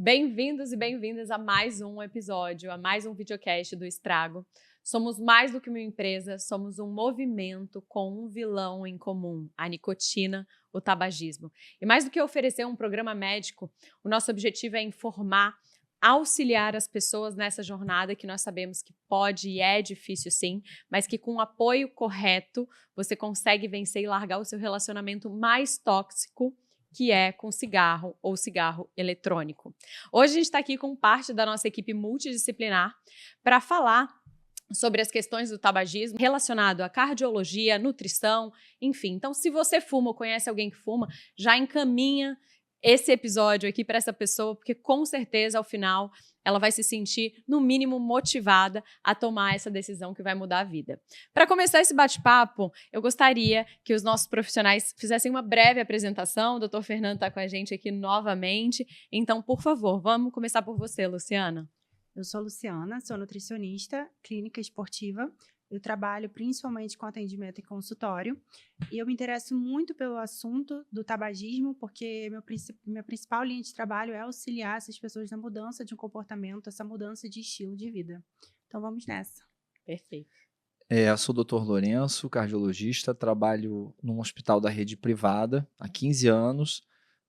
Bem-vindos e bem-vindas a mais um episódio, a mais um videocast do Estrago. Somos mais do que uma empresa, somos um movimento com um vilão em comum, a nicotina, o tabagismo. E mais do que oferecer um programa médico, o nosso objetivo é informar, auxiliar as pessoas nessa jornada que nós sabemos que pode e é difícil sim, mas que com o apoio correto você consegue vencer e largar o seu relacionamento mais tóxico, que é com cigarro ou cigarro eletrônico. Hoje a gente está aqui com parte da nossa equipe multidisciplinar para falar sobre as questões do tabagismo relacionado à cardiologia, nutrição, enfim. Então, se você fuma ou conhece alguém que fuma, já encaminha esse episódio aqui para essa pessoa, porque com certeza, ao final, ela vai se sentir, no mínimo, motivada a tomar essa decisão que vai mudar a vida. Para começar esse bate-papo, eu gostaria que os nossos profissionais fizessem uma breve apresentação. O Dr. Fernando está com a gente aqui novamente. Então, por favor, vamos começar por você, Luciana. Eu sou a Luciana, sou nutricionista, clínica esportiva. Eu trabalho principalmente com atendimento em consultório e eu me interesso muito pelo assunto do tabagismo porque minha principal linha de trabalho é auxiliar essas pessoas na mudança de um comportamento, essa mudança de estilo de vida. Então vamos nessa. Perfeito. Eu sou o Dr. Lourenço, cardiologista, trabalho num hospital da rede privada há 15 anos,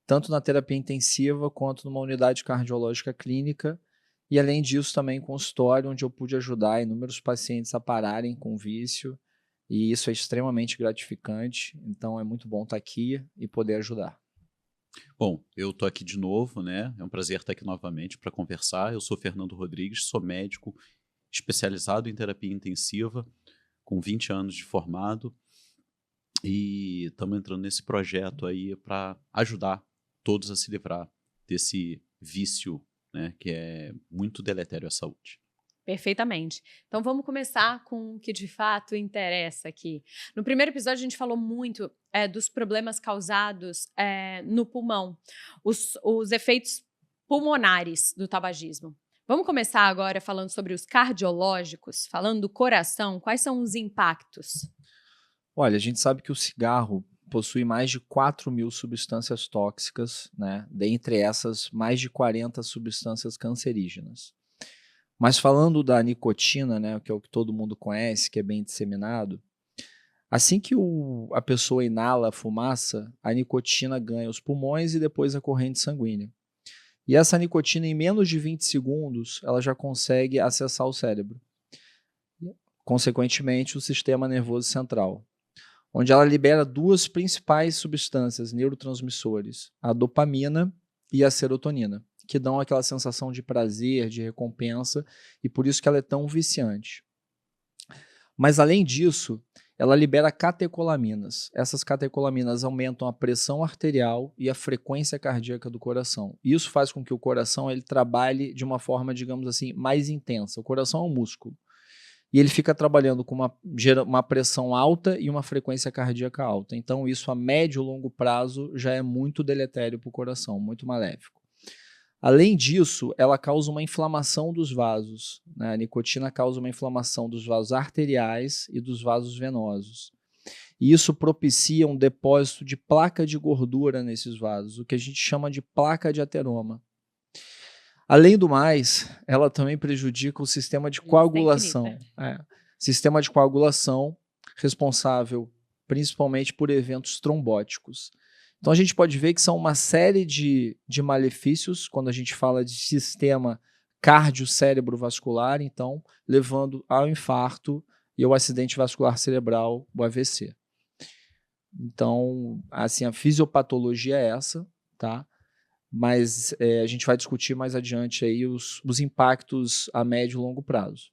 tanto na terapia intensiva quanto numa unidade cardiológica clínica. E, além disso, também em consultório, onde eu pude ajudar inúmeros pacientes a pararem com vício. E isso é extremamente gratificante. Então, é muito bom estar aqui e poder ajudar. Bom, eu estou aqui de novo, né? É um prazer estar aqui novamente para conversar. Eu sou Fernando Rodrigues, sou médico especializado em terapia intensiva, com 20 anos de formado. E estamos entrando nesse projeto aí para ajudar todos a se livrar desse vício, né, que é muito deletério à saúde. Perfeitamente. Então vamos começar com o que de fato interessa aqui. No primeiro episódio a gente falou muito dos problemas causados no pulmão, os efeitos pulmonares do tabagismo. Vamos começar agora falando sobre os cardiológicos, falando do coração, quais são os impactos? Olha, a gente sabe que o cigarro possui mais de 4.000 substâncias tóxicas, né? Dentre essas, mais de 40 substâncias cancerígenas. Mas falando da nicotina, né, que é o que todo mundo conhece, que é bem disseminado, assim que a pessoa inala a fumaça, a nicotina ganha os pulmões e depois a corrente sanguínea. E essa nicotina, em menos de 20 segundos, ela já consegue acessar o cérebro. Consequentemente, o sistema nervoso central, onde ela libera duas principais substâncias neurotransmissores, a dopamina e a serotonina, que dão aquela sensação de prazer, de recompensa, e por isso que ela é tão viciante. Mas, além disso, ela libera catecolaminas. Essas catecolaminas aumentam a pressão arterial e a frequência cardíaca do coração. Isso faz com que o coração ele trabalhe de uma forma, digamos assim, mais intensa. O coração é um músculo. E ele fica trabalhando com uma pressão alta e uma frequência cardíaca alta. Então, isso a médio e longo prazo já é muito deletério para o coração, muito maléfico. Além disso, ela causa uma inflamação dos vasos, né? A nicotina causa uma inflamação dos vasos arteriais e dos vasos venosos. E isso propicia um depósito de placa de gordura nesses vasos, o que a gente chama de placa de ateroma. Além do mais, ela também prejudica o sistema de coagulação. Sistema de coagulação responsável principalmente por eventos trombóticos. Então a gente pode ver que são uma série de malefícios quando a gente fala de sistema cardio-cérebro-vascular, então levando ao infarto e ao acidente vascular cerebral, o AVC. Então, assim, a fisiopatologia é essa, tá? Mas a gente vai discutir mais adiante aí os impactos a médio e longo prazo.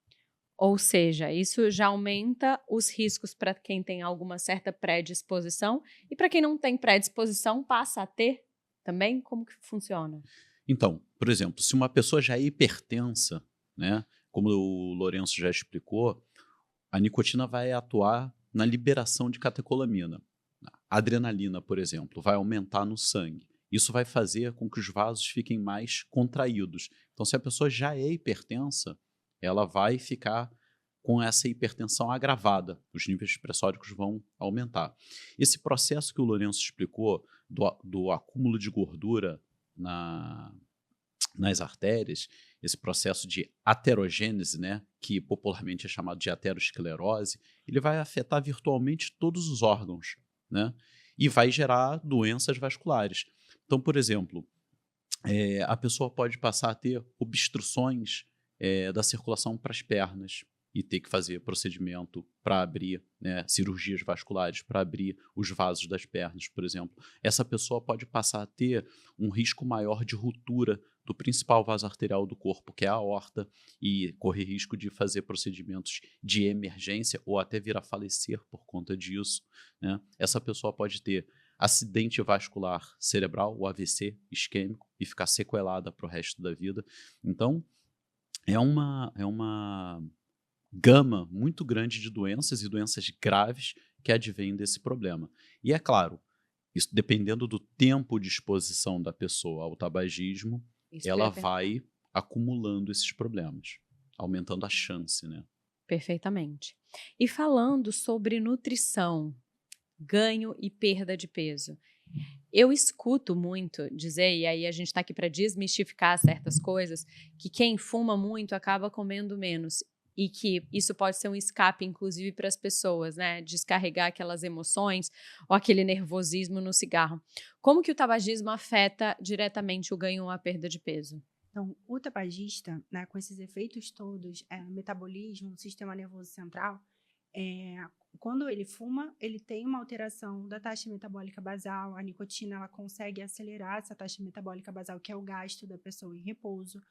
Ou seja, isso já aumenta os riscos para quem tem alguma certa predisposição e para quem não tem predisposição passa a ter também? Como que funciona? Então, por exemplo, se uma pessoa já é hipertensa, né, como o Lourenço já explicou, a nicotina vai atuar na liberação de catecolamina. A adrenalina, por exemplo, vai aumentar no sangue. Isso vai fazer com que os vasos fiquem mais contraídos. Então, se a pessoa já é hipertensa, ela vai ficar com essa hipertensão agravada. Os níveis pressóricos vão aumentar. Esse processo que o Lourenço explicou do acúmulo de gordura nas artérias, esse processo de aterogênese, né, que popularmente é chamado de aterosclerose, ele vai afetar virtualmente todos os órgãos, né, e vai gerar doenças vasculares. Então, por exemplo, a pessoa pode passar a ter obstruções da circulação para as pernas e ter que fazer procedimento para abrir, né, cirurgias vasculares para abrir os vasos das pernas, por exemplo. Essa pessoa pode passar a ter um risco maior de ruptura do principal vaso arterial do corpo, que é a aorta, e correr risco de fazer procedimentos de emergência ou até vir a falecer por conta disso, né? Essa pessoa pode ter acidente vascular cerebral, o AVC isquêmico, e ficar sequelada para o resto da vida. Então, é uma gama muito grande de doenças e doenças graves que advêm desse problema. E é claro, isso dependendo do tempo de exposição da pessoa ao tabagismo, Isso ela que eu ia vai acumulando esses problemas, aumentando a chance, né? Perfeitamente. E falando sobre nutrição, ganho e perda de peso. Eu escuto muito dizer, e aí a gente está aqui para desmistificar certas coisas, que quem fuma muito acaba comendo menos. E que isso pode ser um escape, inclusive, para as pessoas, né? Descarregar aquelas emoções ou aquele nervosismo no cigarro. Como que o tabagismo afeta diretamente o ganho ou a perda de peso? Então, o tabagista, né, com esses efeitos todos, metabolismo, sistema nervoso central, quando ele fuma, ele tem uma alteração da taxa metabólica basal. A nicotina, ela consegue acelerar essa taxa metabólica basal, que é o gasto da pessoa em repouso.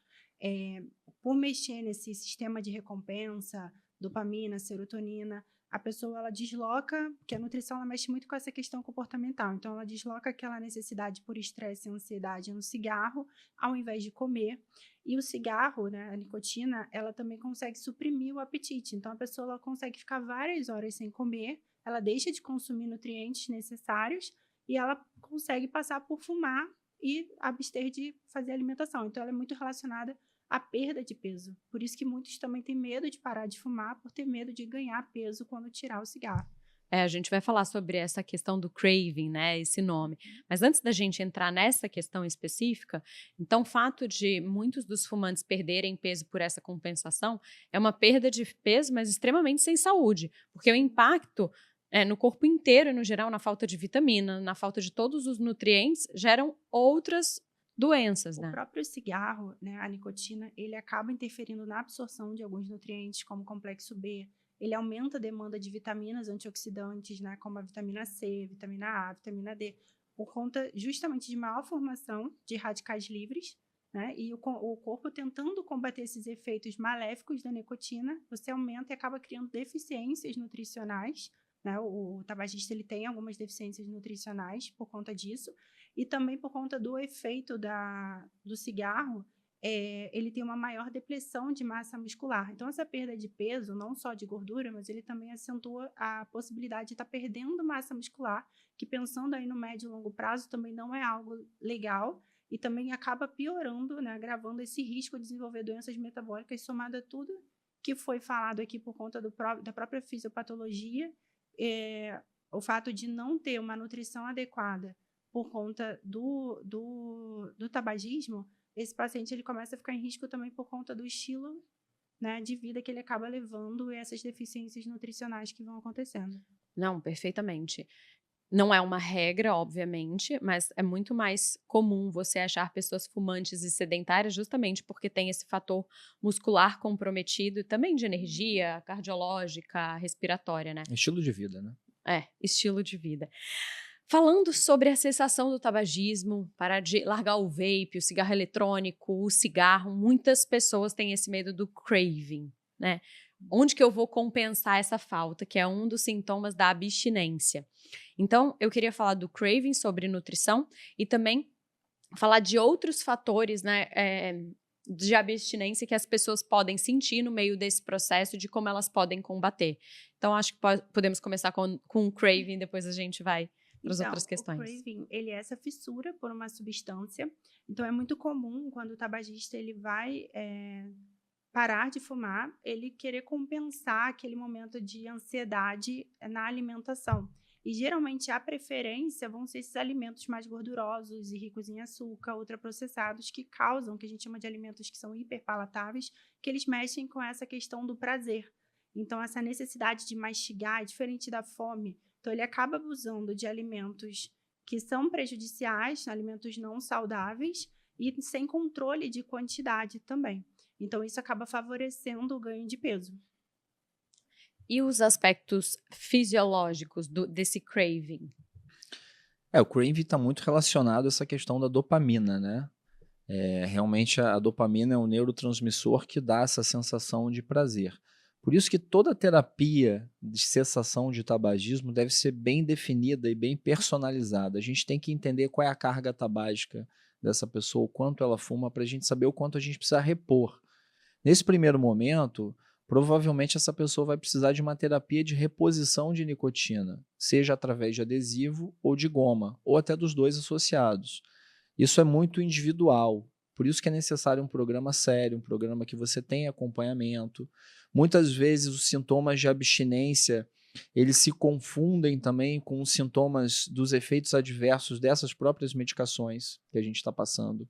Por mexer nesse sistema de recompensa, dopamina, serotonina, a pessoa ela desloca, porque a nutrição ela mexe muito com essa questão comportamental, então ela desloca aquela necessidade por estresse e ansiedade no cigarro, ao invés de comer. E o cigarro, né, a nicotina, ela também consegue suprimir o apetite, então a pessoa ela consegue ficar várias horas sem comer, ela deixa de consumir nutrientes necessários e ela consegue passar por fumar e abster de fazer alimentação. Então ela é muito relacionada a perda de peso. Por isso que muitos também têm medo de parar de fumar, por ter medo de ganhar peso quando tirar o cigarro. A gente vai falar sobre essa questão do craving, né, esse nome. Mas antes da gente entrar nessa questão específica, então o fato de muitos dos fumantes perderem peso por essa compensação é uma perda de peso, mas extremamente sem saúde, porque o impacto no corpo inteiro, no geral, na falta de vitamina, na falta de todos os nutrientes, geram outras doenças, né? O próprio cigarro, né, a nicotina, ele acaba interferindo na absorção de alguns nutrientes, como o complexo B. Ele aumenta a demanda de vitaminas antioxidantes, né, como a vitamina C, vitamina A, vitamina D, por conta justamente de maior formação de radicais livres, né, e o corpo tentando combater esses efeitos maléficos da nicotina, você aumenta e acaba criando deficiências nutricionais, né, o tabagista ele tem algumas deficiências nutricionais por conta disso, e também por conta do efeito do cigarro, ele tem uma maior depressão de massa muscular. Então, essa perda de peso, não só de gordura, mas ele também acentua a possibilidade de estar perdendo massa muscular, que pensando aí no médio e longo prazo também não é algo legal e também acaba piorando, né, agravando esse risco de desenvolver doenças metabólicas, somado a tudo que foi falado aqui por conta da própria fisiopatologia, o fato de não ter uma nutrição adequada por conta do tabagismo, esse paciente ele começa a ficar em risco também por conta do estilo, né, de vida que ele acaba levando e essas deficiências nutricionais que vão acontecendo. Não, perfeitamente. Não é uma regra, obviamente, mas é muito mais comum você achar pessoas fumantes e sedentárias justamente porque tem esse fator muscular comprometido e também de energia cardiológica, respiratória, né? Estilo de vida, né? Estilo de vida. Falando sobre a cessação do tabagismo, parar de largar o vape, o cigarro eletrônico, o cigarro, muitas pessoas têm esse medo do craving, né? Onde que eu vou compensar essa falta, que é um dos sintomas da abstinência. Então, eu queria falar do craving sobre nutrição e também falar de outros fatores, né, de abstinência que as pessoas podem sentir no meio desse processo, de como elas podem combater. Então, acho que podemos começar com o craving, depois a gente vai para as outras questões. O craving, ele é essa fissura por uma substância. Então, é muito comum quando o tabagista ele vai parar de fumar, ele querer compensar aquele momento de ansiedade na alimentação. E geralmente a preferência vão ser esses alimentos mais gordurosos e ricos em açúcar, ultraprocessados, que causam, que a gente chama de alimentos que são hiperpalatáveis, que eles mexem com essa questão do prazer. Então, essa necessidade de mastigar é diferente da fome. Então, ele acaba abusando de alimentos que são prejudiciais, alimentos não saudáveis, e sem controle de quantidade também. Então, isso acaba favorecendo o ganho de peso. E os aspectos fisiológicos desse craving? O craving está muito relacionado a essa questão da dopamina, né? Realmente a dopamina é um neurotransmissor que dá essa sensação de prazer. Por isso que toda terapia de cessação de tabagismo deve ser bem definida e bem personalizada. A gente tem que entender qual é a carga tabágica dessa pessoa, o quanto ela fuma, para a gente saber o quanto a gente precisa repor. Nesse primeiro momento, provavelmente essa pessoa vai precisar de uma terapia de reposição de nicotina, seja através de adesivo ou de goma, ou até dos dois associados. Isso é muito individual, por isso que é necessário um programa sério, um programa que você tenha acompanhamento. Muitas vezes os sintomas de abstinência, eles se confundem também com os sintomas dos efeitos adversos dessas próprias medicações que a gente está passando.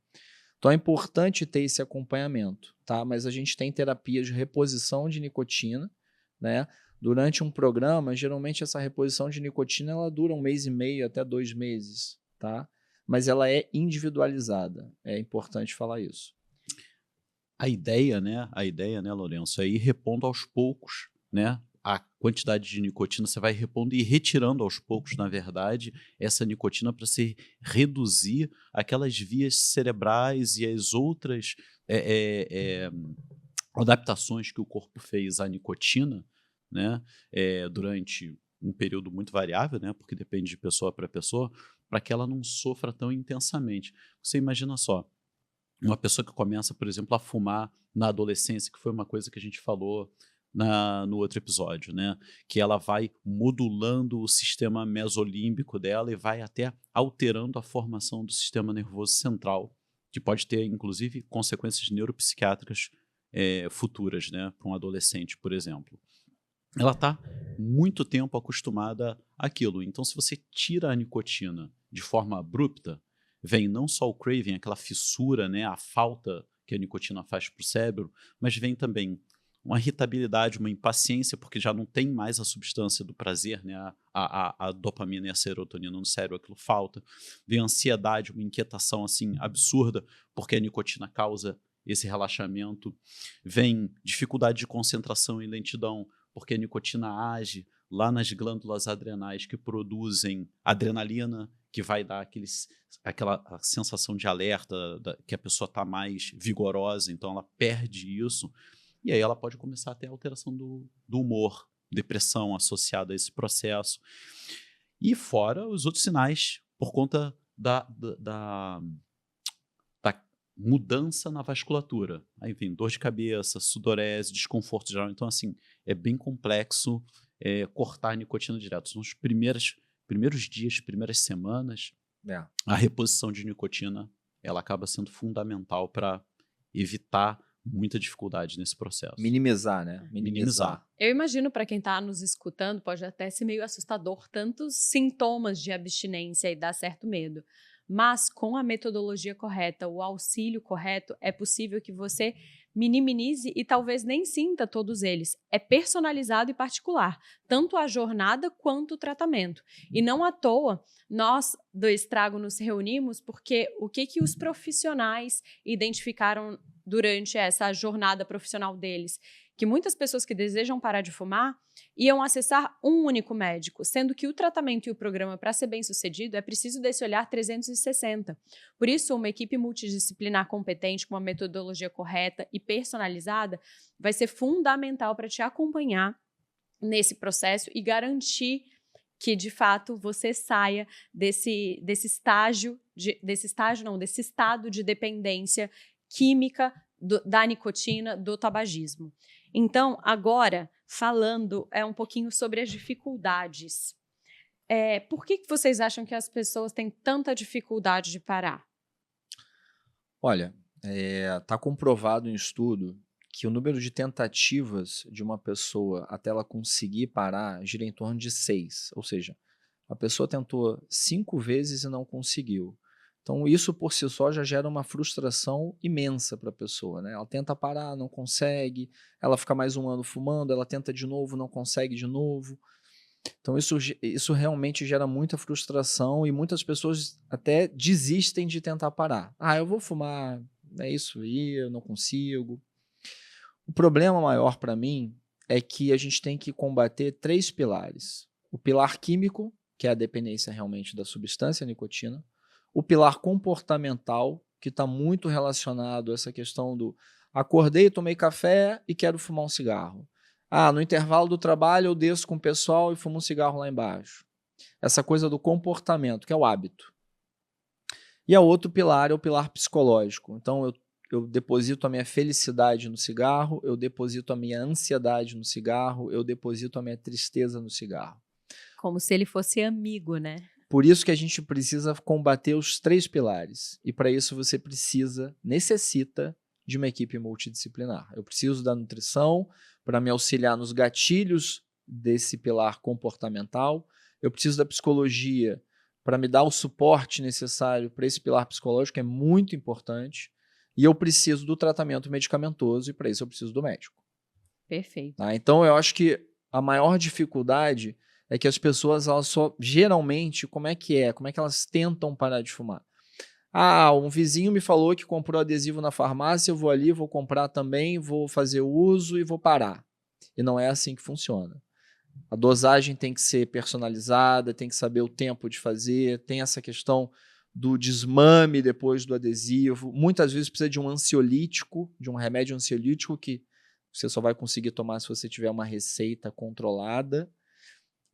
Então é importante ter esse acompanhamento, tá? Mas a gente tem terapias de reposição de nicotina, né? Durante um programa, geralmente essa reposição de nicotina ela dura 1 mês e meio até 2 meses, tá? Mas ela é individualizada, é importante falar isso. A ideia, né, Lourenço, é ir repondo aos poucos, né? A quantidade de nicotina você vai repondo e retirando aos poucos, na verdade, essa nicotina para se reduzir aquelas vias cerebrais e as outras adaptações que o corpo fez à nicotina, né, durante um período muito variável, né, porque depende de pessoa para pessoa, para que ela não sofra tão intensamente. Você imagina só, uma pessoa que começa, por exemplo, a fumar na adolescência, que foi uma coisa que a gente falou no outro episódio, né? Que ela vai modulando o sistema mesolímbico dela e vai até alterando a formação do sistema nervoso central, que pode ter, inclusive, consequências neuropsiquiátricas futuras, né? Para um adolescente, por exemplo. Ela está muito tempo acostumada àquilo. Então, se você tira a nicotina de forma abrupta, vem não só o craving, aquela fissura, né? A falta que a nicotina faz para o cérebro, mas vem também uma irritabilidade, uma impaciência, porque já não tem mais a substância do prazer, né? A dopamina e a serotonina no cérebro, aquilo falta. Vem ansiedade, uma inquietação assim absurda, porque a nicotina causa esse relaxamento. Vem dificuldade de concentração e lentidão, porque a nicotina age lá nas glândulas adrenais que produzem adrenalina, que vai dar aquela sensação de alerta, que a pessoa está mais vigorosa, então ela perde isso. E aí ela pode começar a ter alteração do humor, depressão associada a esse processo. E fora os outros sinais, por conta da mudança na vasculatura. Aí vem dor de cabeça, sudorese, desconforto geral. Então, assim, é bem complexo cortar a nicotina direto. São os primeiros dias, primeiras semanas, a reposição de nicotina ela acaba sendo fundamental para evitar muita dificuldade nesse processo. Minimizar, né? Minimizar. Eu imagino, para quem está nos escutando, pode até ser meio assustador tantos sintomas de abstinência e dar certo medo. Mas com a metodologia correta, o auxílio correto, é possível que você minimize e talvez nem sinta todos eles. É personalizado e particular, tanto a jornada quanto o tratamento. E não à toa, nós do Estrago nos reunimos porque o que os profissionais identificaram durante essa jornada profissional deles? Que muitas pessoas que desejam parar de fumar iam acessar um único médico, sendo que o tratamento e o programa, para ser bem sucedido, é preciso desse olhar 360. Por isso, uma equipe multidisciplinar competente, com uma metodologia correta e personalizada, vai ser fundamental para te acompanhar nesse processo e garantir que, de fato, você saia desse estado de dependência química da nicotina, do tabagismo. Então, agora, falando um pouquinho sobre as dificuldades. Por que vocês acham que as pessoas têm tanta dificuldade de parar? Olha, está comprovado em estudo que o número de tentativas de uma pessoa até ela conseguir parar gira em torno de 6. Ou seja, A pessoa tentou 5 vezes e não conseguiu. Então, isso por si só já gera uma frustração imensa para a pessoa, né? Ela tenta parar, não consegue, ela fica mais um ano fumando, ela tenta de novo, não consegue de novo. Então, isso realmente gera muita frustração e muitas pessoas até desistem de tentar parar. Ah, eu vou fumar, é isso aí, eu não consigo. O problema maior para mim é que a gente tem que combater 3 pilares. O pilar químico, que é a dependência realmente da substância a nicotina. O pilar comportamental, que está muito relacionado a essa questão do acordei, tomei café e quero fumar um cigarro. Ah, no intervalo do trabalho eu desço com o pessoal e fumo um cigarro lá embaixo. Essa coisa do comportamento, que é o hábito. E a outro pilar é o pilar psicológico. Então eu deposito a minha felicidade no cigarro, eu deposito a minha ansiedade no cigarro, eu deposito a minha tristeza no cigarro. Como se ele fosse amigo, né? Por isso que a gente precisa combater os 3 pilares. E para isso você necessita de uma equipe multidisciplinar. Eu preciso da nutrição para me auxiliar nos gatilhos desse pilar comportamental. Eu preciso da psicologia para me dar o suporte necessário para esse pilar psicológico, que é muito importante. E eu preciso do tratamento medicamentoso e para isso eu preciso do médico. Perfeito. Tá? Então eu acho que a maior dificuldade é que as pessoas, elas só, geralmente, como é que elas tentam parar de fumar? Ah, um vizinho me falou que comprou adesivo na farmácia, eu vou ali, vou comprar também, vou fazer uso e vou parar. E não é assim que funciona. A dosagem tem que ser personalizada, tem que saber o tempo de fazer, tem essa questão do desmame depois do adesivo. Muitas vezes precisa de um ansiolítico, de um remédio ansiolítico que você só vai conseguir tomar se você tiver uma receita controlada.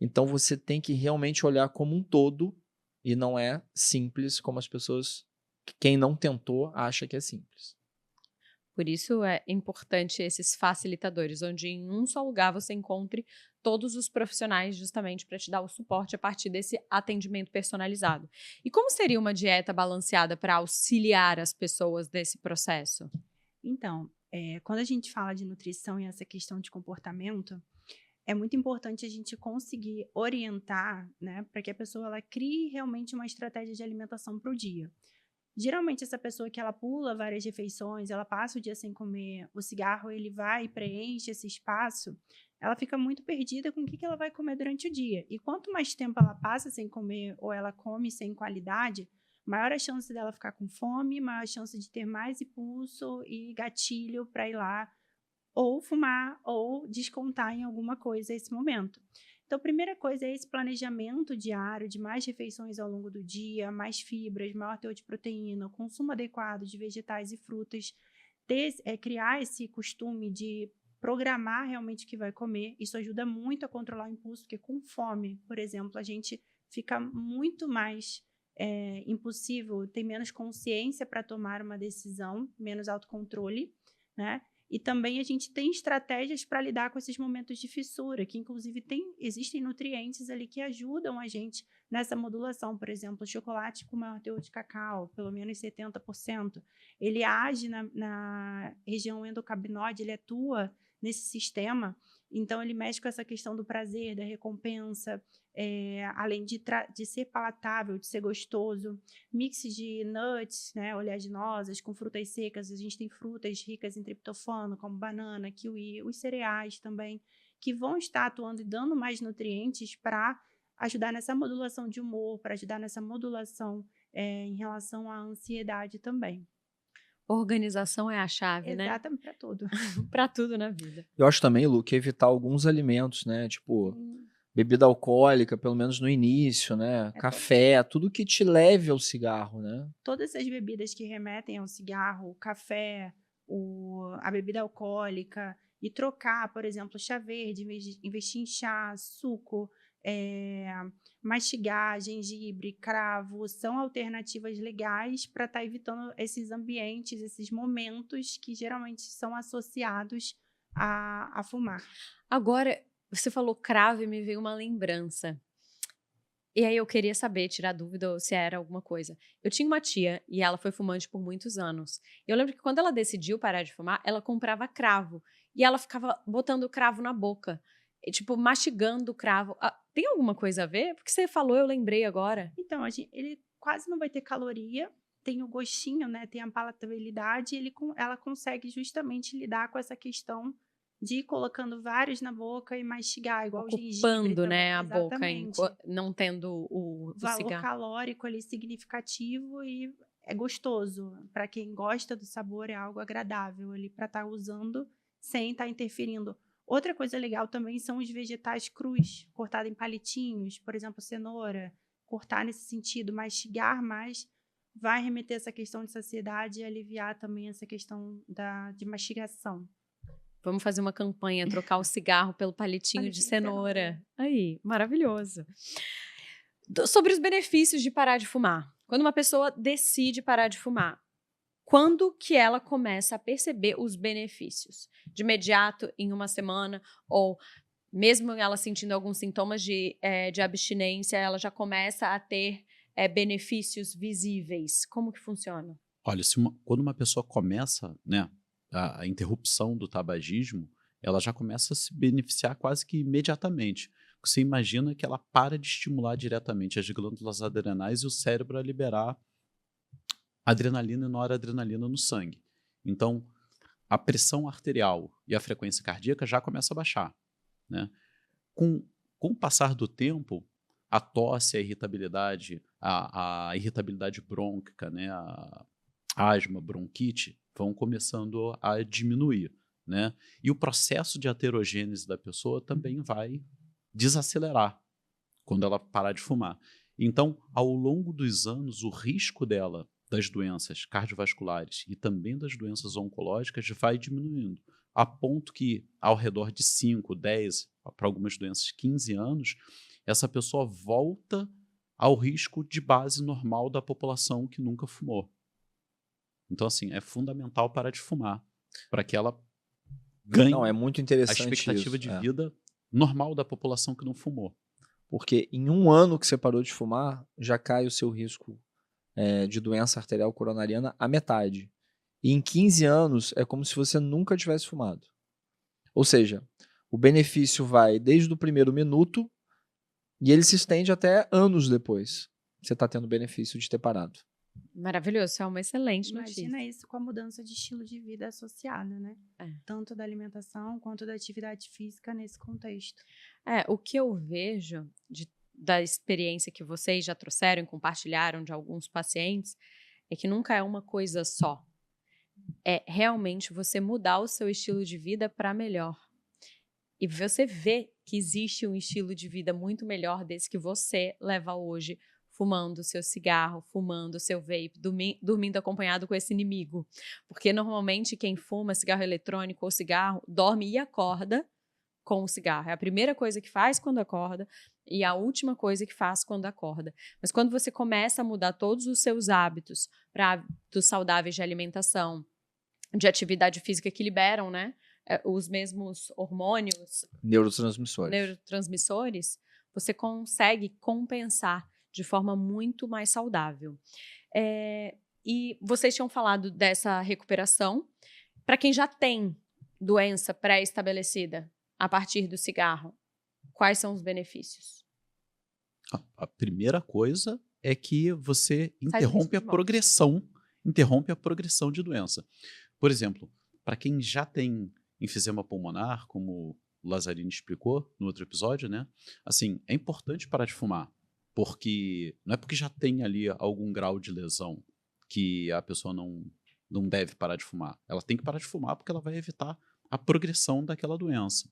Então você tem que realmente olhar como um todo e não é simples como as pessoas, quem não tentou, acha que é simples. Por isso é importante esses facilitadores, onde em um só lugar você encontre todos os profissionais justamente para te dar o suporte a partir desse atendimento personalizado. E como seria uma dieta balanceada para auxiliar as pessoas nesse processo? Então, quando a gente fala de nutrição e essa questão de comportamento, é muito importante a gente conseguir orientar, né, para que a pessoa ela crie realmente uma estratégia de alimentação para o dia. Geralmente, essa pessoa que ela pula várias refeições, ela passa o dia sem comer, o cigarro ele vai e preenche esse espaço, ela fica muito perdida com o que ela vai comer durante o dia. E quanto mais tempo ela passa sem comer ou ela come sem qualidade, maior a chance dela ficar com fome, maior a chance de ter mais impulso e gatilho para ir lá ou fumar ou descontar em alguma coisa esse momento. Então, a primeira coisa é esse planejamento diário de mais refeições ao longo do dia, mais fibras, maior teor de proteína, consumo adequado de vegetais e frutas, criar esse costume de programar realmente o que vai comer. Isso ajuda muito a controlar o impulso, porque com fome, por exemplo, a gente fica muito mais impulsivo, tem menos consciência para tomar uma decisão, menos autocontrole, né? E também a gente tem estratégias para lidar com esses momentos de fissura, que inclusive existem nutrientes ali que ajudam a gente nessa modulação. Por exemplo, o chocolate com maior teor de cacau, pelo menos 70%, ele age na região endocannabinoide, ele atua nesse sistema, então ele mexe com essa questão do prazer, da recompensa, além de ser palatável, de ser gostoso. Mix de nuts, né, oleaginosas com frutas secas. A gente tem frutas ricas em triptofano, como banana, kiwi, os cereais também, que vão estar atuando e dando mais nutrientes para ajudar nessa modulação de humor, para ajudar nessa modulação em relação à ansiedade também. Organização é a chave, né? Exatamente, para tudo. Para tudo na vida. Eu acho também, Lu, que evitar alguns alimentos, né? Tipo, bebida alcoólica, pelo menos no início, né? Café, tudo que te leve ao cigarro, né? Todas as bebidas que remetem ao cigarro, o café, a bebida alcoólica, e trocar, por exemplo, chá verde, investir em chá, suco, mastigar, gengibre, cravo, são alternativas legais para estar evitando esses ambientes, esses momentos que geralmente são associados a fumar. Agora, você falou cravo e me veio uma lembrança. E aí eu queria saber, tirar dúvida se era alguma coisa. Eu tinha uma tia e ela foi fumante por muitos anos. Eu lembro que quando ela decidiu parar de fumar, ela comprava cravo. E ela ficava botando o cravo na boca. E, tipo, mastigando o cravo. tem alguma coisa a ver? Porque você falou, eu lembrei agora. Então, ele quase não vai ter caloria, tem o gostinho, né? Tem a palatabilidade, ela consegue justamente lidar com essa questão de ir colocando vários na boca e mastigar, igual o gengibre Ocupando, também. né, a boca, Exatamente. não tendo o Valor cigarro. calórico ali significativo e é gostoso. Para quem gosta do sabor, é algo agradável ali para estar usando sem estar interferindo. Outra coisa legal também são os vegetais crus, cortados em palitinhos, por exemplo, cenoura. Cortar nesse sentido, mastigar mais, vai remeter essa questão de saciedade e aliviar também essa questão de mastigação. Vamos fazer uma campanha, trocar o cigarro pelo palitinho de cenoura. Aí, maravilhoso. Sobre os benefícios de parar de fumar. Quando uma pessoa decide parar de fumar, quando que ela começa a perceber os benefícios? De imediato, em uma semana, ou mesmo ela sentindo alguns sintomas de abstinência, ela já começa a ter benefícios visíveis? Como que funciona? Olha, quando uma pessoa começa, né, a interrupção do tabagismo, ela já começa a se beneficiar quase que imediatamente. Você imagina que ela para de estimular diretamente as glândulas adrenais e o cérebro a liberar adrenalina e noradrenalina no sangue. Então, a pressão arterial e a frequência cardíaca já começa a baixar, né? Com o passar do tempo, a tosse, a irritabilidade brônquica, né, a asma, bronquite, vão começando a diminuir, né? E o processo de aterogênese da pessoa também vai desacelerar quando ela parar de fumar. Então, ao longo dos anos, o risco dela das doenças cardiovasculares e também das doenças oncológicas vai diminuindo, a ponto que, ao redor de 5, 10, para algumas doenças 15 anos, essa pessoa volta ao risco de base normal da população que nunca fumou. Então, assim, é fundamental parar de fumar para que ela ganhe Não, é muito interessante a expectativa isso, de vida normal da população que não fumou. Porque em um ano que você parou de fumar, já cai o seu risco de doença arterial coronariana à metade. E em 15 anos, é como se você nunca tivesse fumado. Ou seja, o benefício vai desde o primeiro minuto e ele se estende até anos depois. Você está tendo o benefício de ter parado. Maravilhoso, isso é uma excelente Imagina notícia. isso com a mudança de estilo de vida associada, né? Tanto da alimentação quanto da atividade física nesse contexto. O que eu vejo da experiência que vocês já trouxeram e compartilharam de alguns pacientes é que nunca é uma coisa só. É realmente você mudar o seu estilo de vida para melhor. E você vê que existe um estilo de vida muito melhor desse que você leva hoje, fumando o seu cigarro, fumando o seu vape, dormindo acompanhado com esse inimigo. Porque normalmente quem fuma cigarro eletrônico ou cigarro dorme e acorda com o cigarro. É a primeira coisa que faz quando acorda e a última coisa que faz quando acorda. Mas quando você começa a mudar todos os seus hábitos para hábitos saudáveis de alimentação, de atividade física que liberam, né, os mesmos hormônios, neurotransmissores, você consegue compensar de forma muito mais saudável. E vocês tinham falado dessa recuperação para quem já tem doença pré-estabelecida a partir do cigarro. Quais são os benefícios? A primeira coisa é que você interrompe a progressão de doença. Por exemplo, para quem já tem enfisema pulmonar, como o Lazzarini explicou no outro episódio, né? Assim, é importante parar de fumar, porque não é porque já tem ali algum grau de lesão que a pessoa não deve parar de fumar. Ela tem que parar de fumar porque ela vai evitar a progressão daquela doença.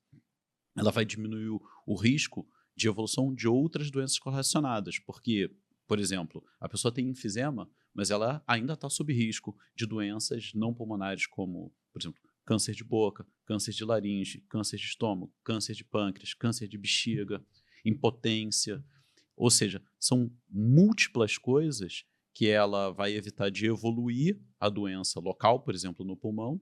Ela vai diminuir o risco de evolução de outras doenças correlacionadas, porque, por exemplo, a pessoa tem enfisema, mas ela ainda está sob risco de doenças não pulmonares como, por exemplo, câncer de boca, câncer de laringe, câncer de estômago, câncer de pâncreas, câncer de bexiga, impotência. Ou seja, são múltiplas coisas que ela vai evitar de evoluir a doença local, por exemplo, no pulmão,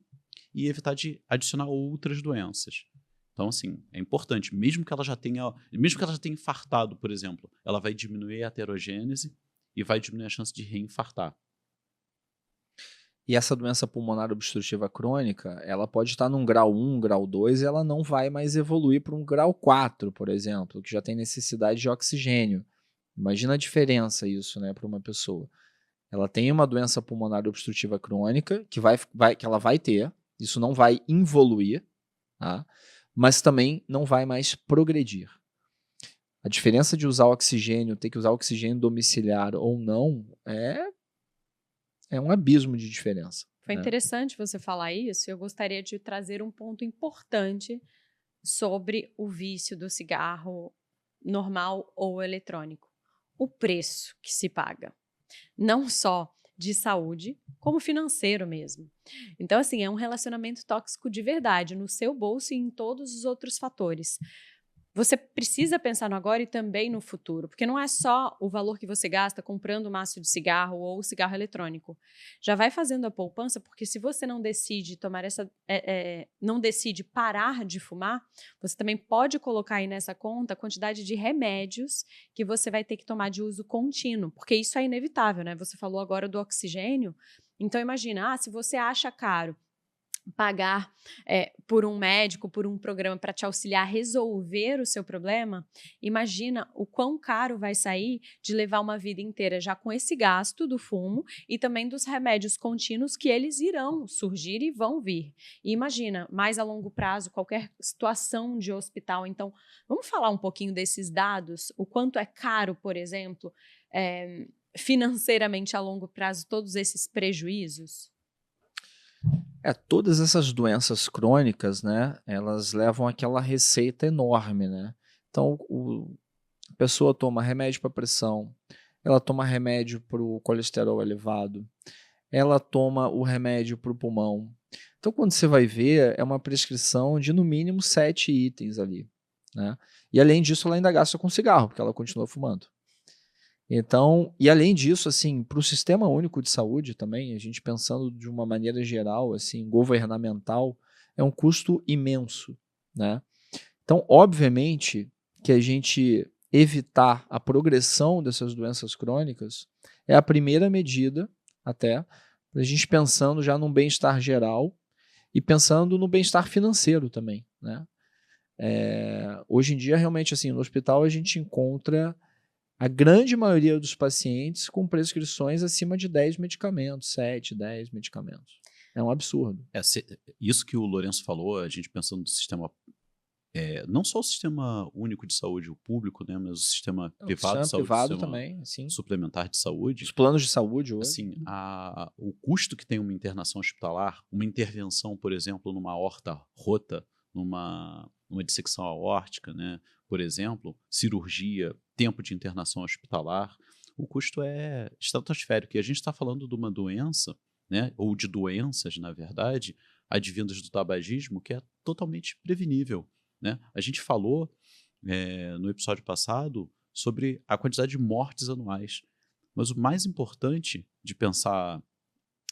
e evitar de adicionar outras doenças. Então, assim, é importante, mesmo que ela já tenha infartado, por exemplo, ela vai diminuir a aterogênese e vai diminuir a chance de reinfartar. E essa doença pulmonar obstrutiva crônica, ela pode estar num grau 1, grau 2, e ela não vai mais evoluir para um grau 4, por exemplo, que já tem necessidade de oxigênio. Imagina a diferença isso, né, para uma pessoa. Ela tem uma doença pulmonar obstrutiva crônica, que ela vai ter, isso não vai involuir, tá? Mas também não vai mais progredir. A diferença de usar oxigênio, ter que usar oxigênio domiciliar ou não, é um abismo de diferença. Foi né? interessante você falar isso. Eu gostaria de trazer um ponto importante sobre o vício do cigarro normal ou eletrônico. O preço que se paga. Não só de saúde, como financeiro mesmo. Então, assim, é um relacionamento tóxico de verdade, no seu bolso e em todos os outros fatores. Você precisa pensar no agora e também no futuro, porque não é só o valor que você gasta comprando um maço de cigarro ou cigarro eletrônico. Já vai fazendo a poupança, porque se você não decide tomar não decide parar de fumar, você também pode colocar aí nessa conta a quantidade de remédios que você vai ter que tomar de uso contínuo, porque isso é inevitável, né? Você falou agora do oxigênio, então imagina, se você acha caro pagar por um médico, por um programa para te auxiliar a resolver o seu problema, imagina o quão caro vai sair de levar uma vida inteira já com esse gasto do fumo e também dos remédios contínuos que eles irão surgir e vão vir. E imagina, mais a longo prazo, qualquer situação de hospital. Então, vamos falar um pouquinho desses dados, o quanto é caro, por exemplo, financeiramente a longo prazo, todos esses prejuízos? Todas essas doenças crônicas, né, elas levam àquela receita enorme, né? Então, a pessoa toma remédio para pressão, ela toma remédio para o colesterol elevado, ela toma o remédio para o pulmão. Então, quando você vai ver, é uma prescrição de no mínimo 7 itens ali, né? E além disso, ela ainda gasta com cigarro, porque ela continua fumando. Então, e além disso, assim, para o Sistema Único de Saúde também, a gente pensando de uma maneira geral, assim, governamental, é um custo imenso, né? Então, obviamente, que a gente evitar a progressão dessas doenças crônicas é a primeira medida, até, para a gente pensando já num bem-estar geral e pensando no bem-estar financeiro também, né? Hoje em dia, realmente, assim, no hospital a gente encontra a grande maioria dos pacientes com prescrições acima de 10 medicamentos, 7, 10 medicamentos. É um absurdo. Isso que o Lourenço falou, a gente pensando no sistema, não só o sistema único de saúde, o público, né, mas o sistema privado de saúde, privado o sistema também, sim. suplementar de saúde. Os planos de saúde hoje. Assim, o custo que tem uma internação hospitalar, uma intervenção, por exemplo, numa aorta rota, numa dissecção aórtica, né, por exemplo, cirurgia, tempo de internação hospitalar, o custo é estratosférico. E a gente está falando de uma doença, né, ou de doenças, na verdade, advindas do tabagismo, que é totalmente prevenível, né? A gente falou no episódio passado sobre a quantidade de mortes anuais. Mas o mais importante de pensar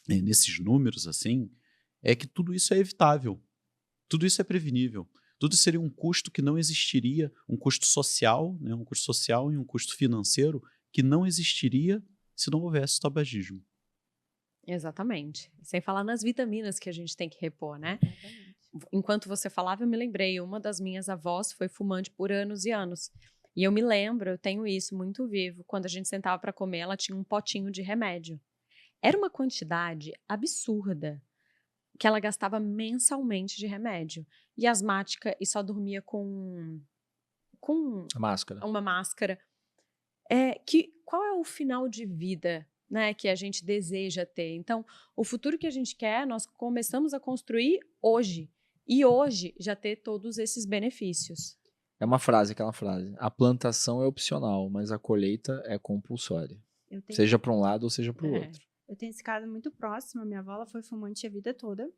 nesses números assim é que tudo isso é evitável, tudo isso é prevenível, tudo seria um custo que não existiria, um custo social, né, um custo social e um custo financeiro que não existiria se não houvesse tabagismo. Exatamente. Sem falar nas vitaminas que a gente tem que repor, né? Enquanto você falava, eu me lembrei, uma das minhas avós foi fumante por anos e anos. E eu me lembro, eu tenho isso muito vivo, quando a gente sentava para comer, ela tinha um potinho de remédio. Era uma quantidade absurda que ela gastava mensalmente de remédio. E asmática, e só dormia com A máscara. uma máscara. Qual é o final de vida, né, que a gente deseja ter? Então, o futuro que a gente quer, nós começamos a construir hoje. E hoje já ter todos esses benefícios. É uma frase, aquela frase. A plantação é opcional, mas a colheita é compulsória. Seja para um lado ou seja para o outro. Eu tenho esse caso muito próximo. A minha avó foi fumante a vida toda.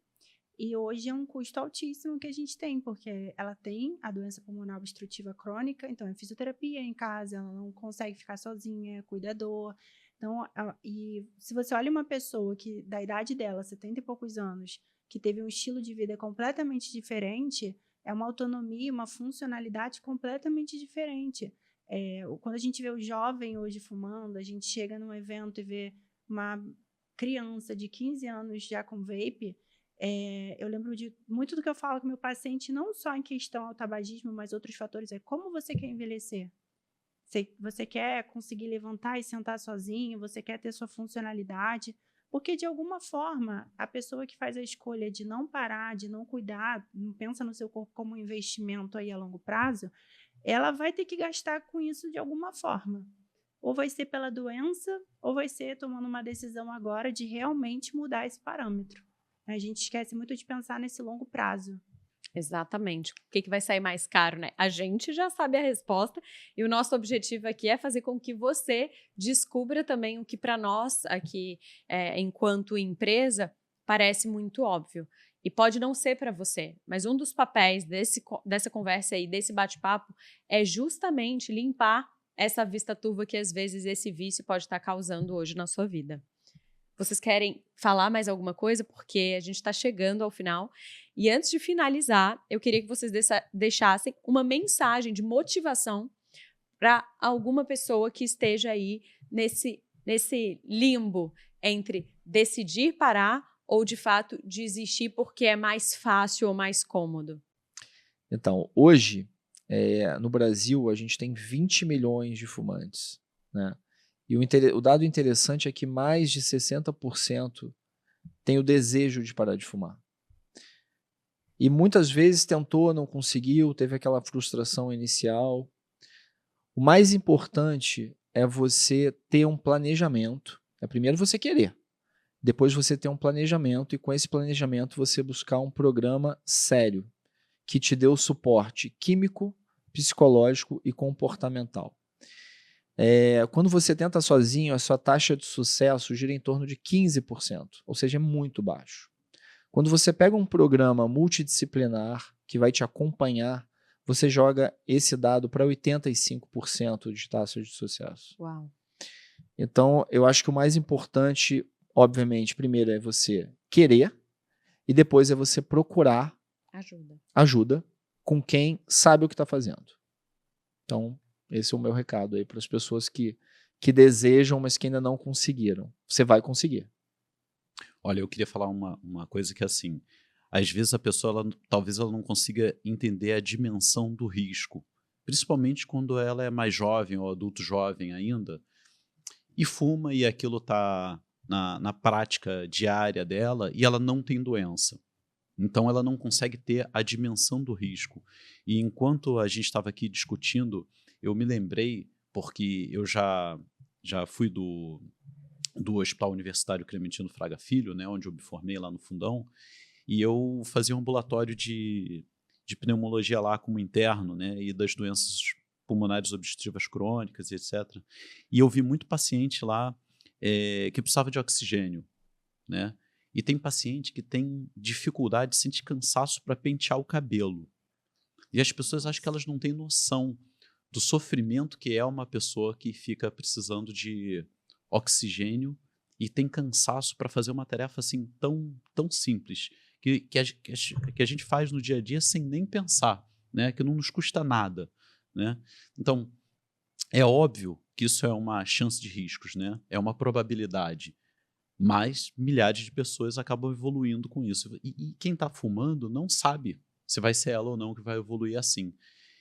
E hoje é um custo altíssimo que a gente tem, porque ela tem a doença pulmonar obstrutiva crônica, então é fisioterapia em casa, ela não consegue ficar sozinha, é cuidador. Então, e se você olha uma pessoa que da idade dela, 70 e poucos anos, que teve um estilo de vida completamente diferente, é uma autonomia, uma funcionalidade completamente diferente. Quando a gente vê o jovem hoje fumando, a gente chega num evento e vê uma criança de 15 anos já com vape, eu lembro de muito do que eu falo com meu paciente, não só em questão ao tabagismo, mas outros fatores, é como você quer envelhecer. Você quer conseguir levantar e sentar sozinho, você quer ter sua funcionalidade, porque de alguma forma a pessoa que faz a escolha de não parar, de não cuidar, não pensa no seu corpo como um investimento aí a longo prazo, ela vai ter que gastar com isso de alguma forma. Ou vai ser pela doença, ou vai ser tomando uma decisão agora de realmente mudar esse parâmetro. A gente esquece muito de pensar nesse longo prazo. Exatamente. O que vai sair mais caro, né? A gente já sabe a resposta e o nosso objetivo aqui é fazer com que você descubra também o que para nós aqui, enquanto empresa, parece muito óbvio. E pode não ser para você, mas um dos papéis dessa conversa aí, desse bate-papo, é justamente limpar essa vista turva que às vezes esse vício pode estar causando hoje na sua vida. Vocês querem falar mais alguma coisa? Porque a gente está chegando ao final. E antes de finalizar, eu queria que vocês deixassem uma mensagem de motivação para alguma pessoa que esteja aí nesse limbo entre decidir parar ou, de fato, desistir porque é mais fácil ou mais cômodo. Então, hoje, no Brasil, a gente tem 20 milhões de fumantes, né? E o dado interessante é que mais de 60% tem o desejo de parar de fumar. E muitas vezes tentou, não conseguiu, teve aquela frustração inicial. O mais importante é você ter um planejamento. Primeiro você querer, depois você ter um planejamento e com esse planejamento você buscar um programa sério que te dê o suporte químico, psicológico e comportamental. Quando você tenta sozinho, a sua taxa de sucesso gira em torno de 15%, ou seja, é muito baixo. Quando você pega um programa multidisciplinar que vai te acompanhar, você joga esse dado para 85% de taxa de sucesso. Uau. Então, eu acho que o mais importante, obviamente, primeiro é você querer e depois é você procurar ajuda com quem sabe o que está fazendo. Então, esse é o meu recado aí para as pessoas que desejam, mas que ainda não conseguiram. Você vai conseguir. Olha, eu queria falar uma coisa que, assim, às vezes a pessoa, talvez ela não consiga entender a dimensão do risco, principalmente quando ela é mais jovem ou adulto jovem ainda, e fuma e aquilo está na prática diária dela e ela não tem doença. Então ela não consegue ter a dimensão do risco. E enquanto a gente estava aqui discutindo, eu me lembrei, porque eu já fui do Hospital Universitário Clementino Fraga Filho, né, onde eu me formei lá no Fundão, e eu fazia um ambulatório de pneumologia lá como interno, né, e das doenças pulmonares obstrutivas crônicas, etc. E eu vi muito paciente lá que precisava de oxigênio, né? E tem paciente que tem dificuldade, sente cansaço para pentear o cabelo. E as pessoas acham que elas não têm noção do sofrimento que é uma pessoa que fica precisando de oxigênio e tem cansaço para fazer uma tarefa assim tão simples, que a gente faz no dia a dia sem nem pensar, né? Que não nos custa nada, né? Então, é óbvio que isso é uma chance de riscos, né? É uma probabilidade. Mas milhares de pessoas acabam evoluindo com isso. E quem está fumando não sabe se vai ser ela ou não que vai evoluir assim.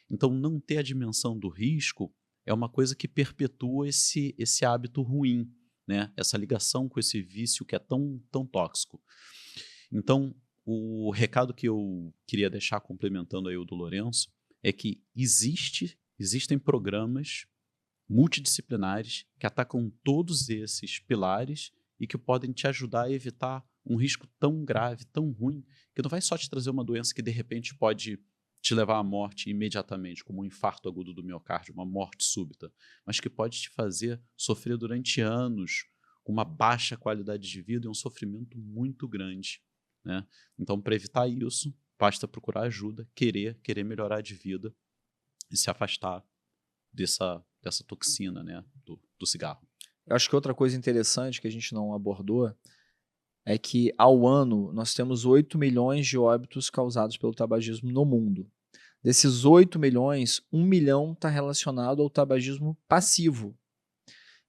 Então, não ter a dimensão do risco é uma coisa que perpetua esse hábito ruim, né? Essa ligação com esse vício que é tão tóxico. Então, o recado que eu queria deixar, complementando aí o do Lourenço, é que existem programas multidisciplinares que atacam todos esses pilares e que podem te ajudar a evitar um risco tão grave, tão ruim, que não vai só te trazer uma doença que de repente pode te levar à morte imediatamente, como um infarto agudo do miocárdio, uma morte súbita, mas que pode te fazer sofrer durante anos, com uma baixa qualidade de vida e um sofrimento muito grande, né? Então, para evitar isso, basta procurar ajuda, querer melhorar de vida e se afastar dessa toxina, né, do cigarro. Eu acho que outra coisa interessante que a gente não abordou é que, ao ano, nós temos 8 milhões de óbitos causados pelo tabagismo no mundo. Desses 8 milhões, 1 milhão está relacionado ao tabagismo passivo.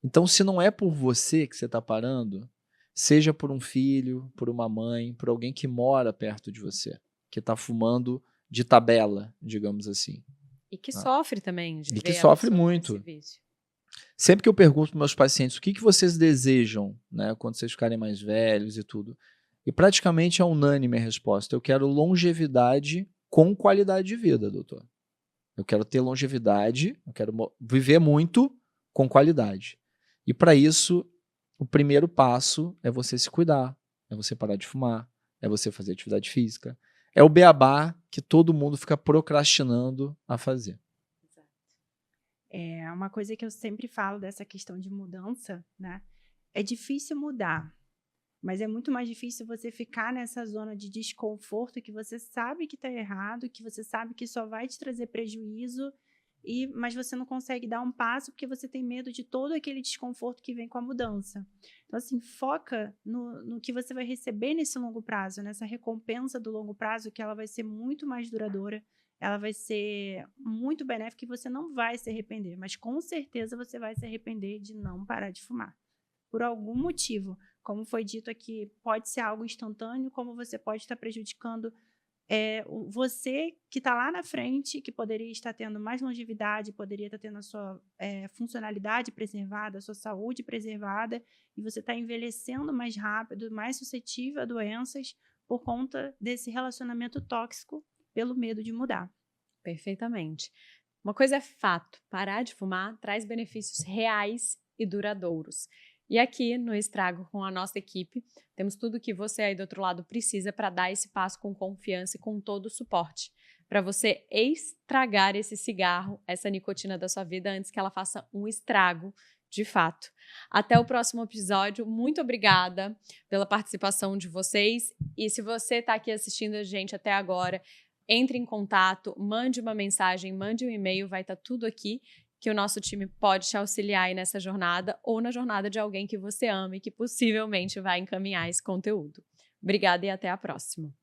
Então, se não é por você que você está parando, seja por um filho, por uma mãe, por alguém que mora perto de você, que está fumando de tabela, digamos assim. E que sofre também de E que ver a sofre pessoa muito. nesse vício. Sempre que eu pergunto para meus pacientes o que vocês desejam, né, quando vocês ficarem mais velhos e tudo, e praticamente é unânime a resposta: eu quero longevidade com qualidade de vida, doutor. Eu quero ter longevidade, eu quero viver muito com qualidade. E para isso, o primeiro passo é você se cuidar, é você parar de fumar, é você fazer atividade física. É o beabá que todo mundo fica procrastinando a fazer. É uma coisa que eu sempre falo dessa questão de mudança, né? É difícil mudar, mas é muito mais difícil você ficar nessa zona de desconforto que você sabe que está errado, que você sabe que só vai te trazer prejuízo, mas você não consegue dar um passo porque você tem medo de todo aquele desconforto que vem com a mudança. Então, assim, foca no que você vai receber nesse longo prazo, nessa recompensa do longo prazo, que ela vai ser muito mais duradoura, ela vai ser muito benéfica e você não vai se arrepender, mas com certeza você vai se arrepender de não parar de fumar. Por algum motivo, como foi dito aqui, pode ser algo instantâneo, como você pode estar prejudicando você que está lá na frente, que poderia estar tendo mais longevidade, poderia estar tendo a sua funcionalidade preservada, a sua saúde preservada, e você está envelhecendo mais rápido, mais suscetível a doenças por conta desse relacionamento tóxico pelo medo de mudar. Perfeitamente. Uma coisa é fato, parar de fumar traz benefícios reais e duradouros. E aqui no Estrago, com a nossa equipe, temos tudo que você aí do outro lado precisa para dar esse passo com confiança e com todo o suporte, para você estragar esse cigarro, essa nicotina da sua vida antes que ela faça um estrago de fato. Até o próximo episódio. Muito obrigada pela participação de vocês. E se você está aqui assistindo a gente até agora, entre em contato, mande uma mensagem, mande um e-mail, vai estar tudo aqui, que o nosso time pode te auxiliar aí nessa jornada ou na jornada de alguém que você ama e que possivelmente vai encaminhar esse conteúdo. Obrigada e até a próxima.